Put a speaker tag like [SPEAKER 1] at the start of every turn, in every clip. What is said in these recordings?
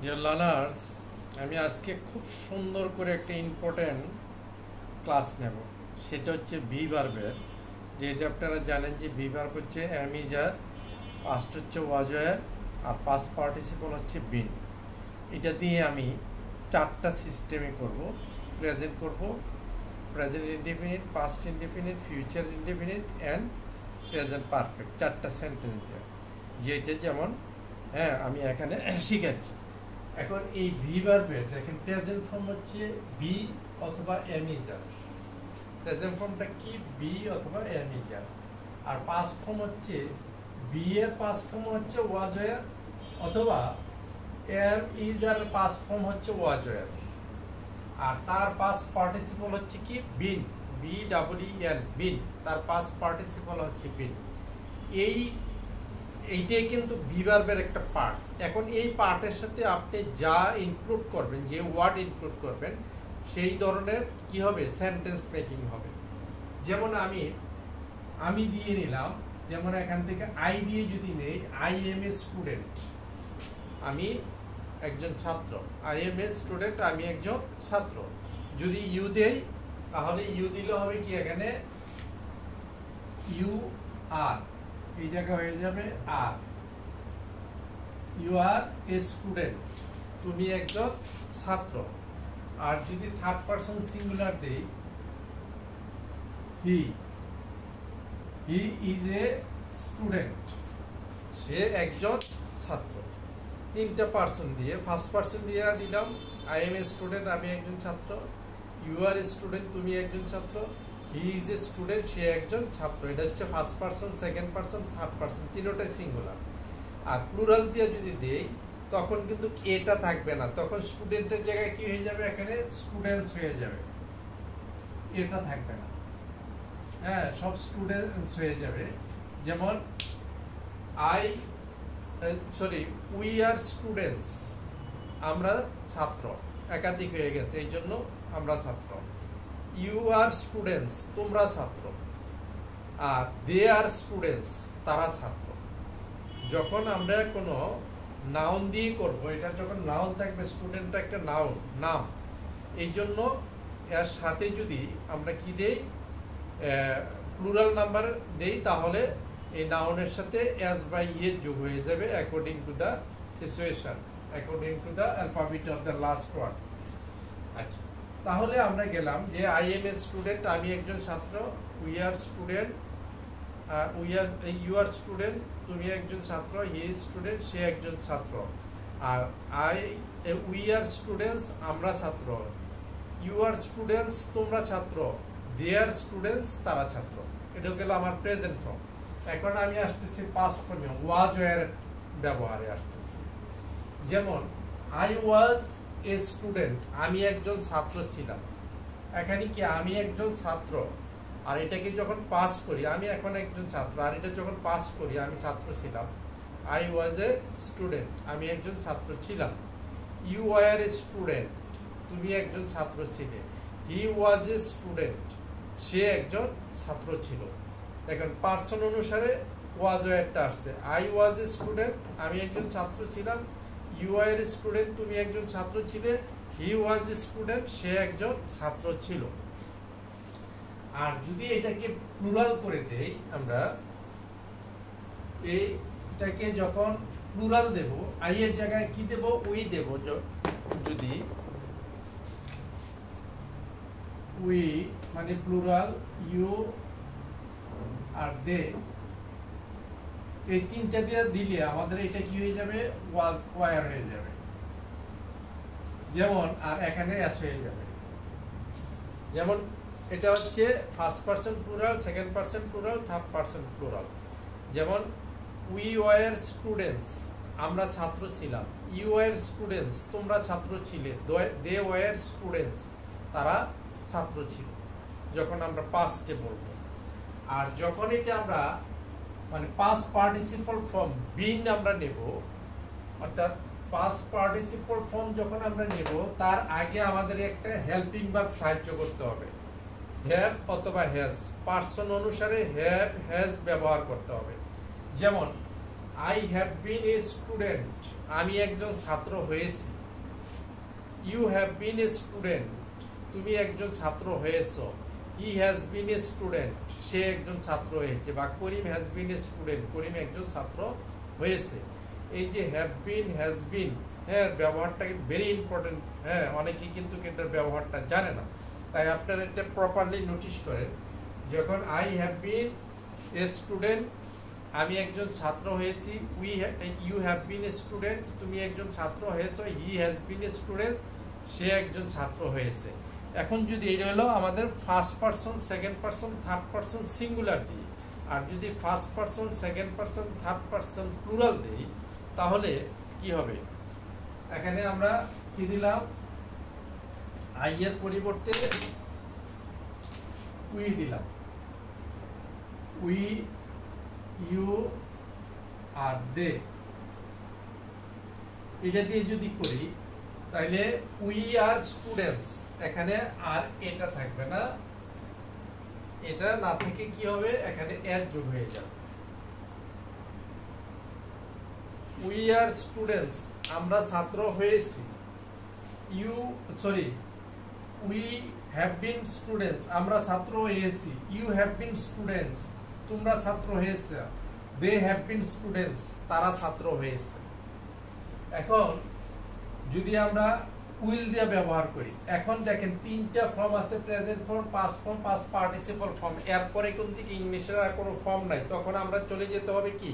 [SPEAKER 1] Dear learners, আমি আজকে খুব সুন্দর করে একটা ইম্পর্ট্যান্ট ক্লাস নেব। সেটা হচ্ছে ভি ভার্বের। যেটা আপনারা জানেন যে ভি ভার্ব হচ্ছে অ্যামিজার, পাস্ট হচ্ছে ওয়াজয়ার, আর পাস্ট পার্টিসিপল হচ্ছে বিন। এটা দিয়ে আমি চারটা সিস্টেমে করব। প্রেজেন্ট করব, present indefinite, past indefinite, future indefinite and present perfect. চারটা সেন্টেন্স দিয়ে যেটা যেমন আমি এখানে শিখাচ্ছি। এখন এই ভি ভার্বের দেখেন প্রেজেন্ট ফর্ম হচ্ছে বি অথবা এমিজার। প্রেজেন্ট ফর্মটা কি? বি অথবা এমিজার। আর পাস্ট ফর্ম হচ্ছে বি এর পাস্ট ফর্ম হচ্ছে ওয়াজয়ার অথবা এম ইজার পাস্ট ফর্ম হচ্ছে ওয়াজয়ার। আর তার পাস্ট পার্টিসিপল হচ্ছে কি? বিন, বি ডাবল এন, বিন। তার পাস্ট পার্টিসিপল হচ্ছে বিন। এইটাই কিন্তু ভি ভার্বের একটা পার্ট। এখন এই পার্টের সাথে আপনি যা ইনক্লুড করবেন, যে ওয়ার্ড ইনক্লুড করবেন, সেই ধরনের কি হবে? সেন্টেন্স মেকিং হবে। যেমন আমি দিয়ে নিলাম, যেমন এখান থেকে আই দিয়ে যদি নেই, আই এম এ স্টুডেন্ট, আমি একজন ছাত্র। আই এম এ স্টুডেন্ট, আমি একজন ছাত্র। যদি ইউ দেই, তাহলে ইউ দিলে হবে কি? এখানে ইউ আর, এই জায়গায় হয়ে যাবে আর। ইউ আর এ স্টুডেন্ট, তুমি একজন ছাত্র। আর যদি থার্ড পারসন সিঙ্গুলার দেই, হি ইজ এ স্টুডেন্ট, সে একজন ছাত্র। তিনটা পারসন দিয়ে, ফার্স্ট পারসন দিয়ে দিলাম আই এম এ স্টুডেন্ট, আমি একজন ছাত্র। ইউ আর এ স্টুডেন্ট, তুমি একজন ছাত্র। হি ইজ এ স্টুডেন্ট, সে একজন ছাত্র। এটা হচ্ছে first person, second person, third person, তিনটাই সিঙ্গুলার। আর প্লুরাল দিয়ে যদি দেই, তখন কিন্তু এটা থাকবে না, তখন স্টুডেন্টের জায়গায় কি হয়ে যাবে? এখানে স্টুডেন্টস হয়ে যাবে, এটা থাকবে না। সব স্টুডেন্টস হয়ে যাবে। যেমন উই আর স্টুডেন্টস, আমরা ছাত্র, একাধিক হয়ে গেছে, এই জন্য আমরা ছাত্র। ইউ আর স্টুডেন্টস, তোমরা ছাত্র। আর দে আর স্টুডেন্টস, তারা ছাত্র। যখন আমরা কোনো নাউন দিয়ে করব, এটা যখন নাউন থাকবে, স্টুডেন্টটা একটা নাউন, নাম, এই জন্য এর সাথে যদি আমরা কি দেই, প্লুরাল নাম্বার দেই, তাহলে এই নাউনের সাথে এস বাই ইয়ে যোগ হয়ে যাবে according to the situation, according to the alphabet of the last word. আচ্ছা, তাহলে আমরা গেলাম যে আই এম এ স্টুডেন্ট, আমি একজন ছাত্র। We are student, you are student, তুমি একজন ছাত্র। হি ইজ স্টুডেন্ট, সে একজন ছাত্র। আর উই আর স্টুডেন্টস, আমরা ছাত্র। ইউ আর স্টুডেন্টস, তোমরা ছাত্র। দে আর স্টুডেন্টস, তারা ছাত্র। এটা গেল আমার প্রেজেন্ট ফর্ম। এখন আমি আসতেছি পাস্ট ফর্মে, ওয়াজ ওয়ার ব্যবহারে আসতেছি। যেমন আই ওয়াজ এ স্টুডেন্ট, আমি একজন ছাত্র ছিলাম। এখানে কি? আমি একজন ছাত্র। আর এটাকে যখন পাস করি, আমি এখন একজন ছাত্র। আর এটা যখন পাস করি, আমি ছাত্র ছিলাম। আই ওয়াজ এ স্টুডেন্ট, আমি একজন ছাত্র ছিলাম। ইউ ওয়ার এ স্টুডেন্ট, তুমি একজন ছাত্র ছিলে। হি ওয়াজ এ স্টুডেন্ট, সে একজন ছাত্র ছিল। এখন পার্সন অনুসারে ওয়াজ ওয়ারটা আসছে। আই ওয়াজ এ স্টুডেন্ট, আমি একজন ছাত্র ছিলাম। ইউ আর এ স্টুডেন্ট, তুমি একজন ছাত্র ছিলে। হি ওয়াজ এ স্টুডেন্ট, সে একজন ছাত্র ছিল। আর যদি এটাকে প্লুরাল করে দেই, আমরা এইটাকে যখন প্লুরাল দেব, আই এর জায়গায় কি দেব? উই দেব। যদি উই মানে প্লুরাল, ইউ আর দে, এই তিনটা দিয়ে দিলে আমাদের এটা কি হয়ে যাবে? ওয়াজ ওয়ার হয়ে যাবে। যেমন আর এখানে এস হয়ে যাবে। যেমন এটা হচ্ছে first person plural, second person plural, third person plural. যেমন উই ওয়ার স্টুডেন্টস, আমরা ছাত্র ছিলাম। ইউ ওয়ার স্টুডেন্টস, তোমরা ছাত্র ছিলে। দে ওয়ার স্টুডেন্টস, তারা ছাত্র ছিল, যখন আমরা পাস্টে বলবো। আর যখন এটা আমরা মানে পাস্ট পার্টিসিপল ফর্ম বিন আমরা নেব, অর্থাৎ পাস্ট পার্টিসিপল ফর্ম যখন আমরা নেব, তার আগে আমাদের একটা হেল্পিং ভার্ব সাহায্য করতে হবে। হ্যাভ অথবা হ্যাজ, পার্সন অনুসারে হ্যাভ হ্যাজ ব্যবহার করতে হবে। যেমন I have been a student, আমি একজন ছাত্র হয়েছি। You have been a student, তুমি একজন ছাত্র হয়েছো। হি হ্যাজ বিন এ স্টুডেন্ট, সে একজন ছাত্র হয়েছে। বা করিম হ্যাজ বিন এ স্টুডেন্ট, করিম একজন ছাত্র হয়েছে। এই যে হ্যাভ বিন, হ্যাজ বিন, হ্যাঁ, ব্যবহারটা ভেরি ইম্পর্টেন্ট। হ্যাঁ, অনেকেই কিন্তু এটার ব্যবহারটা জানে না, তাই আপনারা এটা প্রপারলি নোটিস করেন। যখন I have been a student, আমি একজন ছাত্র হয়েছি। You have been a student, তুমি একজন ছাত্র হয়েছো। হি হ্যাজ বিন এ স্টুডেন্ট, সে একজন ছাত্র হয়েছে। এখন যদি এটা হলো আমাদের first person, second person, third person singular দিই, আর যদি first person, second person, third person plural দিই, তাহলে কি হবে? এখানে আমরা কি দিলাম? আই এর পরিবর্তে উই দিলাম। উই, ইউ আর দে, এটা দিয়ে যদি করি তাহলে উই আর স্টুডেন্টস, এখানে আর এটা থাকবে না, এটা না থেকে কি হবে? এখানে এর যোগ হয়ে যাবে। উই আর স্টুডেন্টস, আমরা ছাত্র হয়েছি। উই হ্যাভ বিন স্টুডেন্টস, আমরা ছাত্র হয়েছি। ইউ হ্যাভ বিন স্টুডেন্টস, তোমরা ছাত্র হয়েছে। দে হ্যাভ বিন স্টুডেন্টস, তারা ছাত্র হয়েছে। এখন যদি আমরা উইল দিয়ে ব্যবহার করি, এখন দেখেন তিনটা ফর্ম আছে, present form, past form, past participle form. এরপরে কোন দিকে ইংলিশের আর কোনো ফর্ম নাই, তখন আমরা চলে যেতে হবে কি?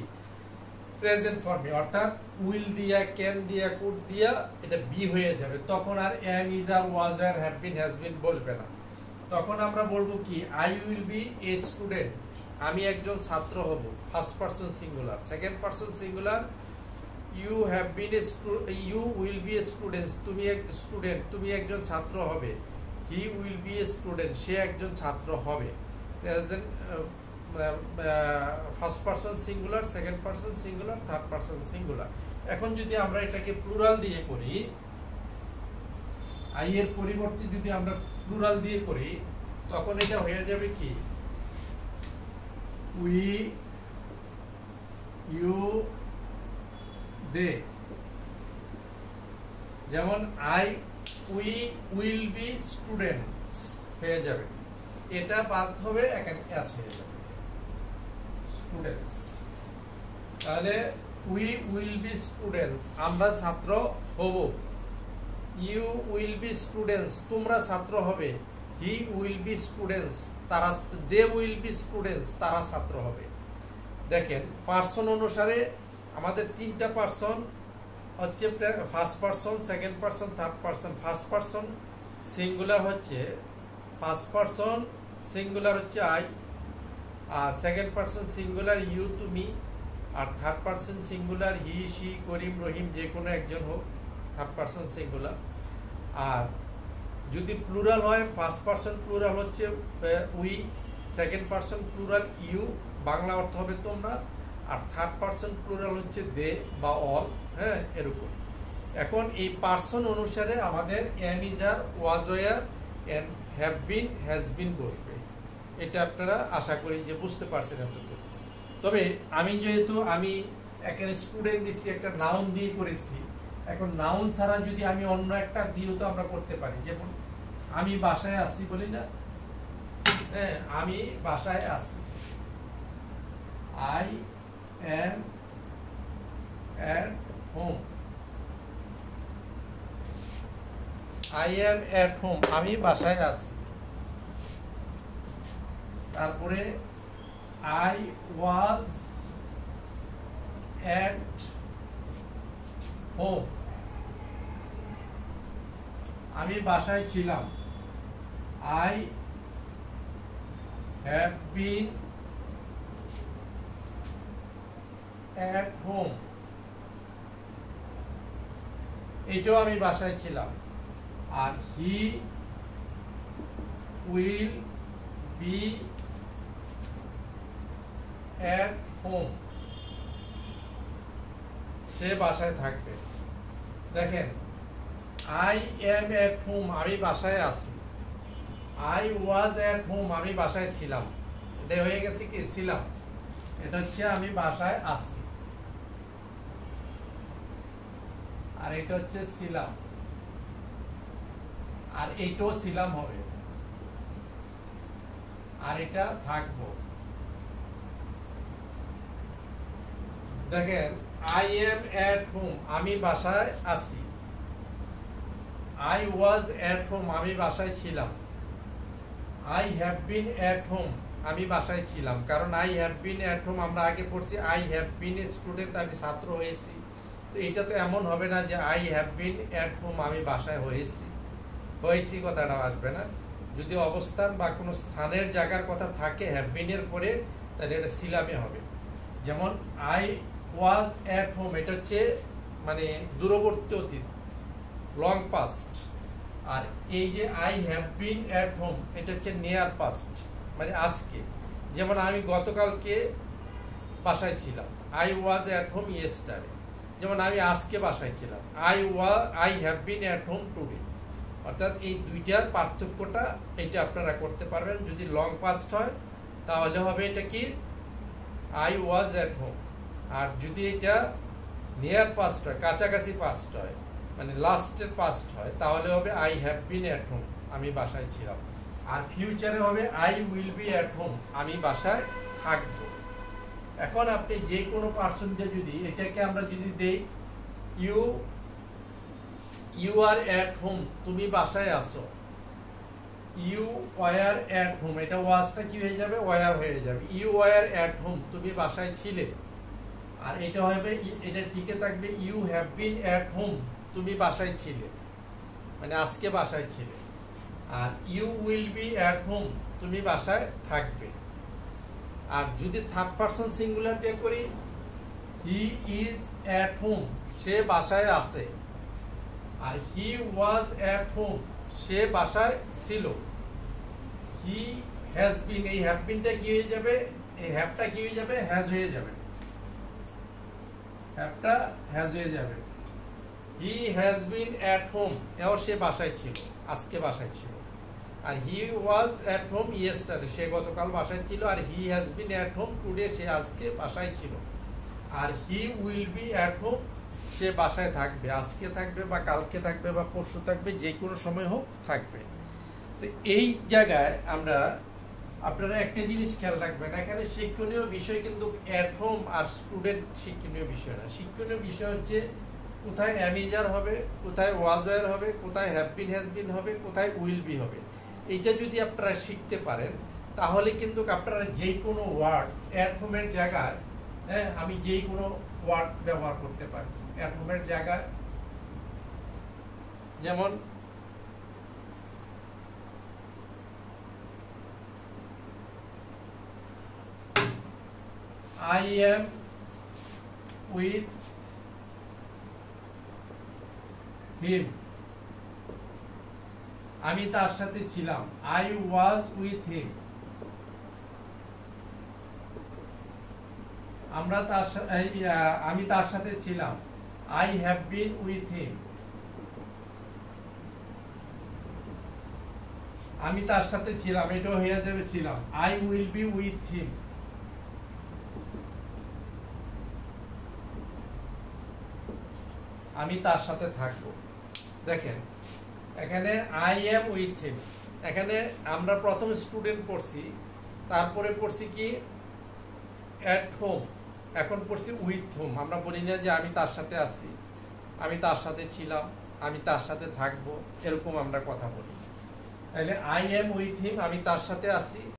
[SPEAKER 1] প্রেজেন্ট ফর্মে। অর্থাৎ উইল দিয়া, ক্যান দিয়া, কুড দিয়া এটা বি হয়ে যাবে। তখন আর am, is, are, was, are, have been, has been বসবে না। তখন আমরা বলবো কি? I will be a student, আমি একজন ছাত্র হব। First person singular. Second person singular, you have been a you will be a student, তুমি এক স্টুডেন্ট, তুমি একজন ছাত্র হবে। He will be a student, সে একজন ছাত্র হবে। First person singular, second person singular, third person singular. এখন যদি আমরা এটাকে প্লুরাল দিয়ে করি, আই এর পরিবর্তে যদি আমরা প্লুরাল দিয়ে করি, তখন এটা হয়ে যাবে কি? উই, ইউ, দে। যেমন I we will be students হয়ে যাবে, এটা বাদ হবে, এখানে এস হয়ে যাবে, স্টুডেন্টস। তাহলে উই উইল বি স্টুডেন্টস, আমরা ছাত্র হব। ইউ উইল বি স্টুডেন্টস, তোমরা ছাত্র হবে। হি উইল বি স্টুডেন্টস, তারা, দে উইল বি স্টুডেন্টস, তারা ছাত্র হবে। দেখেন পার্সন অনুসারে আমাদের তিনটা পার্সন হচ্ছে, first person, second person, third person. First person singular হচ্ছে, ফার্স্ট পারসন সিঙ্গুলার হচ্ছে আই, আর সেকেন্ড পারসন সিঙ্গুলার ইউ, তুমি, আর third person singular he, she, Karim, Rahim, যে কোনো একজন হোক, থার্ড পারসন সিঙ্গুলার। আর যদি প্লুরাল হয়, ফার্স্ট পারসন প্লুরাল হচ্ছে we, second person plural you, Bangla অর্থ হবে তোমরা, আর থার্ড পারসন প্লুরাল হচ্ছে দে বা অল। হ্যাঁ, এরকম। এখন এই পারসন অনুসারে আমাদের am, is, are, was, were, and have been, has been বসবে। এটা আপনারা আশা করি যে বুঝতে পারছেন এতটুকু। তবে আমি যেহেতু আমি এখানে স্টুডেন্ট দিচ্ছি, একটা নাউন দিয়ে করেছি। এখন নাউন ছাড়া যদি আমি অন্য একটা দিয়েও তো আমরা করতে পারি। যেমন আমি বাসায় আসছি বলি না, হ্যাঁ, আমি বাসায় আসছি। I am at home, I am at home, আমি বাসায় আছি। তারপরে I was at home, আমি বাসায় ছিলাম। I have been at home, এটাও আমি বাসায় ছিলাম। আর he will be at home, সে বাসায় থাকবে। দেখেন I am at home, আমি বাসায় আছি। I was at home, আমি বাসায় ছিলাম। এটা হয়ে গেছে কি? ছিলাম। এটা হচ্ছে আমি বাসায় আছি। আর এটা হচ্ছে ছিলাম, আর এইটাও ছিলাম হবে, আর এটা থাকবো। দেখেন আই এম এট হোম, আমি বাসায় আছি। আই ওয়াজ এট হোম, আমি বাসায় ছিলাম। I have been at home, আমি বাসায় ছিলাম। কারণ I have been at home আমরা আগে পড়ছি I have been a student, আমি ছাত্র হয়েছি। তো এটা তো এমন হবে না যে I have been at home আমি বাসায় হয়েছি কথাটা আসবে না। যদি অবস্থান বা কোনো স্থানের জায়গার কথা থাকে হ্যাভ বিন এর পরে, তাহলে এটা ছিলামে হবে। যেমন আই ওয়াজ এট হোম, এটা হচ্ছে মানে দূরবর্তী অতীত, লং পাস্ট। আর এই যে I have been at home, এটা হচ্ছে নিয়ার পাস্ট, মানে আজকে। যেমন আমি গতকালকে বাসায় ছিলাম, I was at home yesterday. যেমন আমি আজকে বাসায় ছিলাম, I have been at home today. অর্থাৎ এই দুইটার পার্থক্যটা এটা আপনারা করতে পারবেন। যদি লং পাস্ট হয় তাহলে হবে এটা কি আই ওয়াজ এট হোম, আর যদি এটা নিয়ার পাস্ট হয়, কাছাকাছি পাস্ট হয়, মানে লাস্টের পাস্ট হয়, তাহলে হবে I have been at home, আমি বাসায় ছিলাম। আর ফিউচারে হবে I will be at home, আমি বাসায় থাকবো। এখন আপনি যে কোনো পার্সন দিয়ে যদি এটাকে আমরা যদি দেই ইউ আর এট হোম, তুমি বাসায় আসো। ইউ ওয়ার এট হোম, এটা ওয়াজটা কি হয়ে যাবে, ওয়ার হয়ে যাবে। ইউ ওয়ার এট হোম, তুমি বাসায় ছিলে। আর এটা হবে, এটা টিকে থাকবে you have been at home, তুমি বাসায় ছিলে, মানে আজকে বাসায় ছিলে। আর you will be at home, তুমি বাসায় থাকবে। আর যদি থার্ড পারসন সিঙ্গুলার দিয়ে করি, হি ইজ এট হোম, সে বাসায় আছে। আর হি ওয়াজ এট হোম, সে বাসায় ছিল। হি হ্যাজ বিন, এই হ্যাভ বিনটা কি হয়ে যাবে, এই হ্যাভটা কি হয়ে যাবে, হ্যাজ হয়ে যাবে, হ্যাভটা হ্যাজ হয়ে যাবে। হি হ্যাজ বিন এট হোম, এও সে বাসায় ছিল, আজকে বাসায় ছিল। আর হি ওয়াজ এট হোম ইয়েস্টারডে, সে গতকাল বাসায় ছিল। আর he has been at home today, সে আজকে বাসায় ছিল। আর he will be at home, সে বাসায় থাকবে, আজকে থাকবে বা কালকে থাকবে বা পরশু থাকবে, যে কোনো সময় হোক থাকবে। তো এই জায়গায় আমরা আপনারা একটা জিনিস খেয়াল রাখবেন, এখানে শিক্ষণীয় বিষয় কিন্তু এট হোম আর স্টুডেন্ট শিক্ষণীয় বিষয় না। শিক্ষণীয় বিষয় হচ্ছে কোথায় অ্যামিজার হবে, কোথায় ওয়াজ ওয়ার হবে, কোথায় হ্যাভ বিন হ্যাজ বিন হবে, কোথায় উইল বি হবে। এইটা যদি আপনারা শিখতে পারেন তাহলে কিন্তু আপনারা যে কোনো ওয়ার্ড এট হোমের জায়গায়, হ্যাঁ, আমি যে কোনো ওয়ার্ড ব্যবহার করতে পারি এট হোমের জায়গায়। যেমন I am with him, আমি তার সাথে ছিলাম। I was with him, আমি তার সাথে ছিলাম। I have been with him, আমি তার সাথে ছিলাম, এটাও হয়ে যাবে ছিলাম। I will be with him, আমি তার সাথে থাকবো। দেখেন এখানে আই এম উইথ হিম, এখানে আমরা প্রথম স্টুডেন্ট পড়ছি, তারপরে পড়ছি কি এট হোম, এখন পড়ছি উইথ হোম। আমরা বলি না যে আমি তার সাথে আছি, আমি তার সাথে ছিলাম, আমি তার সাথে থাকবো, এরকম আমরা কথা বলি। তাহলে আই এম উইথ হিম, আমি তার সাথে আছি।